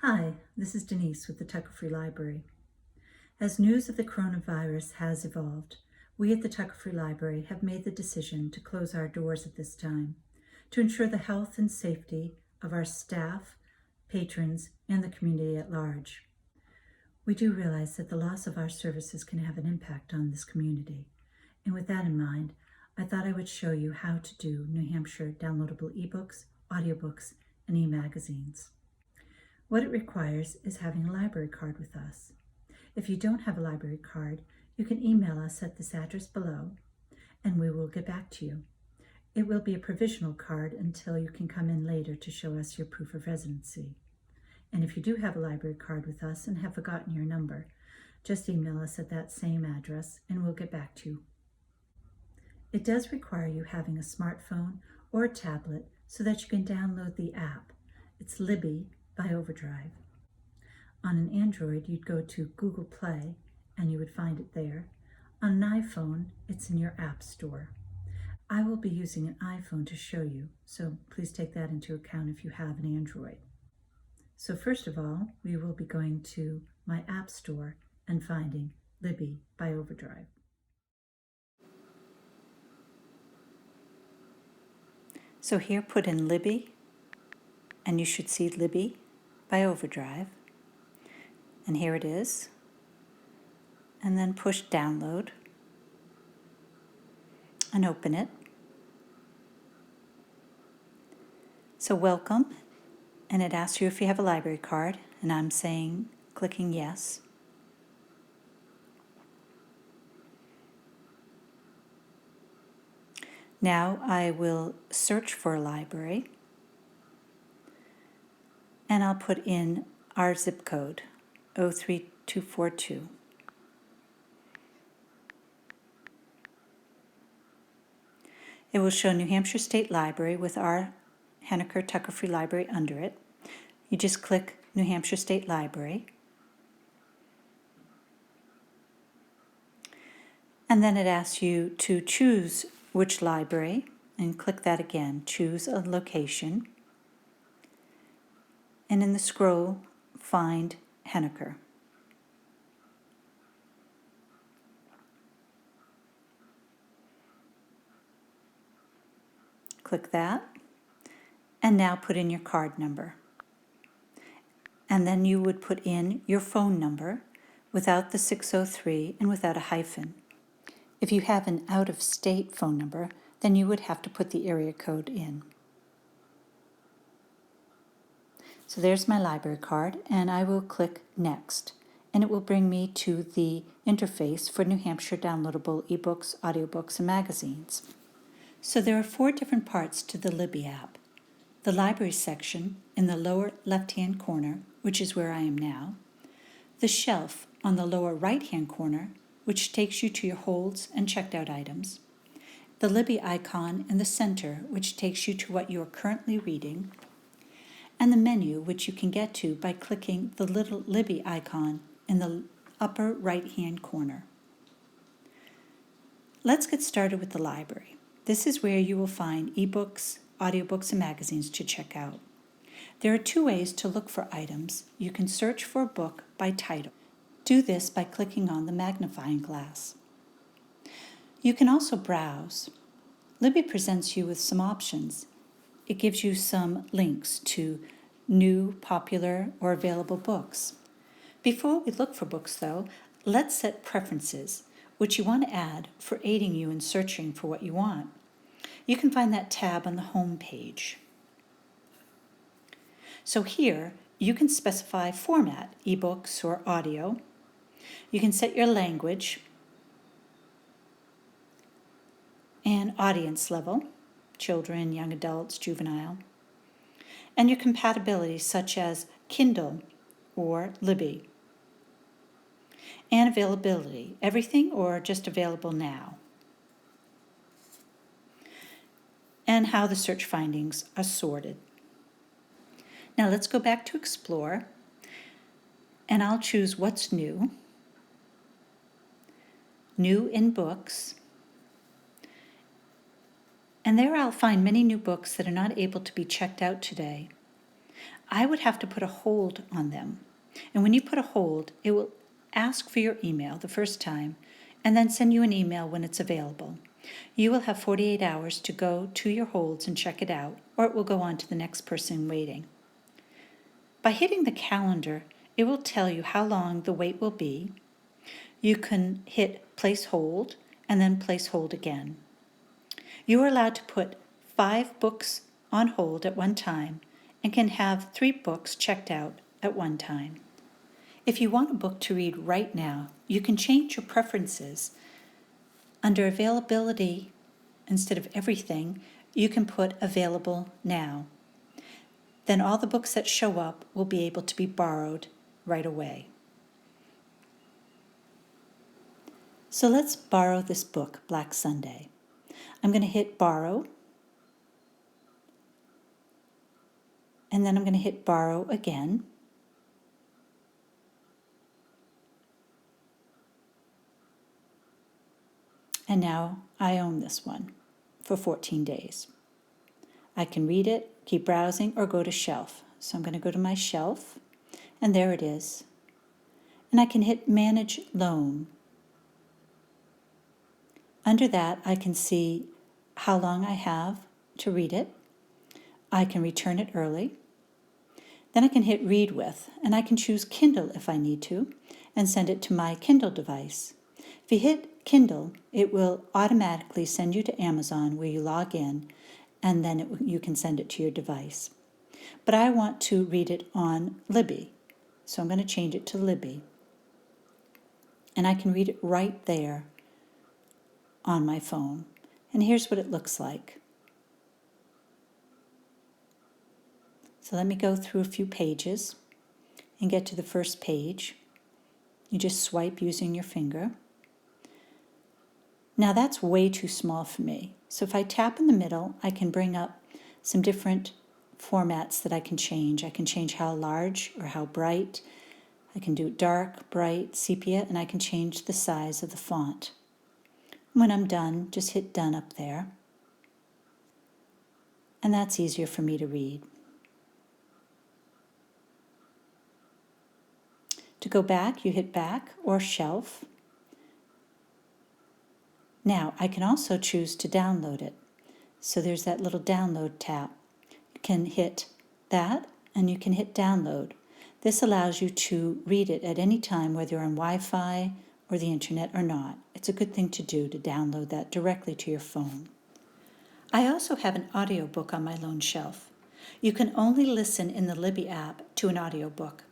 Hi, this is Denise with the Tucker Free Library. As news of the coronavirus has evolved, we at the Tucker Free Library have made the decision to close our doors at this time to ensure the health and safety of our staff, patrons, and the community at large. We do realize that the loss of our services can have an impact on this community, and with that in mind, I thought I would show you how to do New Hampshire downloadable ebooks, audiobooks, and e-magazines. What it requires is having a library card with us. If you don't have a library card, you can email us at this address below, and we will get back to you. It will be a provisional card until you can come in later to show us your proof of residency. And if you do have a library card with us and have forgotten your number, just email us at that same address and we'll get back to you. It does require you having a smartphone or a tablet so that you can download the app. It's Libby by Overdrive. On an Android, you'd go to Google Play and you would find it there. On an iPhone, it's in your App Store. I will be using an iPhone to show you, so please take that into account if you have an Android. So first of all, we will be going to my App Store and finding Libby by Overdrive. So here put in Libby, and you should see Libby by Overdrive. And here it is. And then push download and open it. So welcome, and it asks you if you have a library card, and I'm clicking yes. Now I will search for a library, and I'll put in our zip code, 03242. It will show New Hampshire State Library with our Henniker Tucker Free Library under it. You just click New Hampshire State Library. And then it asks you to choose which library, and click that again. Choose a location. And in the scroll, find Henniker. Click that, and now put in your card number. And then you would put in your phone number without the 603 and without a hyphen. If you have an out-of-state phone number, then you would have to put the area code in. So there's my library card, and I will click Next, and it will bring me to the interface for New Hampshire downloadable ebooks, audiobooks, and magazines. So there are 4 different parts to the Libby app. The library section in the lower left-hand corner, which is where I am now. The shelf on the lower right-hand corner, which takes you to your holds and checked out items. The Libby icon in the center, which takes you to what you are currently reading. And the menu, which you can get to by clicking the little Libby icon in the upper right-hand corner. Let's get started with the library. This is where you will find ebooks, audiobooks, and magazines to check out. There are 2 ways to look for items. You can search for a book by title. Do this by clicking on the magnifying glass. You can also browse. Libby presents you with some options. It gives you some links to new, popular, or available books. Before we look for books, though, let's set preferences, which you want to add for aiding you in searching for what you want. You can find that tab on the home page. So here, you can specify format, ebooks or audio. You can set your language and audience level, children, young adults, juvenile, and your compatibility such as Kindle or Libby. And availability, everything or just available now. And how the search findings are sorted. Now let's go back to Explore, and I'll choose What's New, New in Books, and there I'll find many new books that are not able to be checked out today. I would have to put a hold on them. And when you put a hold, it will ask for your email the first time and then send you an email when it's available. You will have 48 hours to go to your holds and check it out, or it will go on to the next person waiting. By hitting the calendar, it will tell you how long the wait will be. You can hit place hold and then place hold again. You are allowed to put 5 books on hold at one time and can have 3 books checked out at one time. If you want a book to read right now, you can change your preferences. Under availability, instead of everything, you can put available now. Then all the books that show up will be able to be borrowed right away. So let's borrow this book, Black Sunday. I'm going to hit borrow, and then I'm going to hit borrow again. And now I own this one for 14 days. I can read it, keep browsing, or go to shelf. So I'm going to go to my shelf, and there it is. And I can hit manage loan. Under that, I can see how long I have to read it. I can return it early. Then I can hit read with, and I can choose Kindle if I need to, and send it to my Kindle device. If you hit Kindle, it will automatically send you to Amazon where you log in, and then you can send it to your device. But I want to read it on Libby, so I'm going to change it to Libby. And I can read it right there on my phone. And here's what it looks like. So let me go through a few pages and get to the first page. You just swipe using your finger. Now that's way too small for me. So if I tap in the middle, I can bring up some different formats that I can change. I can change how large or how bright. I can do dark, bright, sepia, and I can change the size of the font. When I'm done, just hit done up there. And that's easier for me to read. To go back, you hit back or shelf. Now, I can also choose to download it. So there's that little download tab. You can hit that and you can hit download. This allows you to read it at any time, whether you're on Wi-Fi or the internet or not. It's a good thing to do to download that directly to your phone. I also have an audiobook on my loan shelf. You can only listen in the Libby app to an audiobook.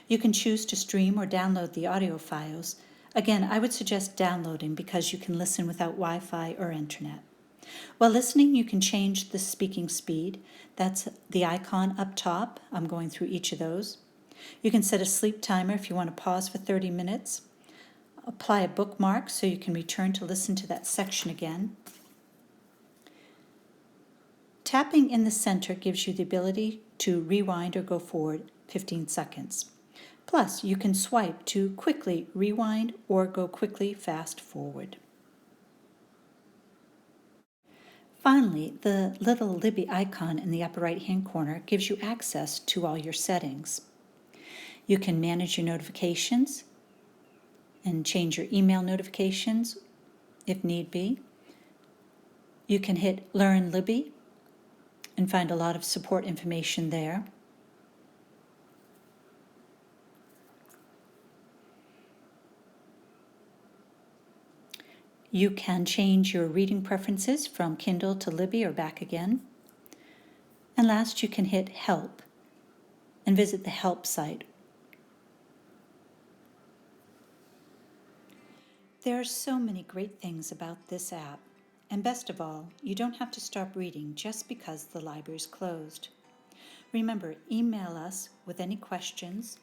You can choose to stream or download the audio files. Again, I would suggest downloading because you can listen without Wi-Fi or internet. While listening, you can change the speaking speed. That's the icon up top. I'm going through each of those. You can set a sleep timer if you want to pause for 30 minutes. Apply a bookmark so you can return to listen to that section again. Tapping in the center gives you the ability to rewind or go forward 15 seconds. Plus, you can swipe to quickly rewind or go quickly fast forward. Finally, the little Libby icon in the upper right-hand corner gives you access to all your settings. You can manage your notifications and change your email notifications if need be. You can hit Learn Libby and find a lot of support information there. You can change your reading preferences from Kindle to Libby or back again. And last, you can hit Help and visit the Help site. There are so many great things about this app. And best of all, you don't have to stop reading just because the library's closed. Remember, email us with any questions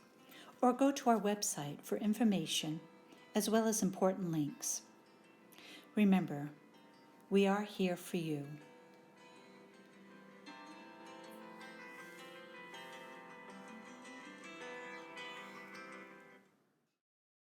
or go to our website for information as well as important links. Remember, we are here for you.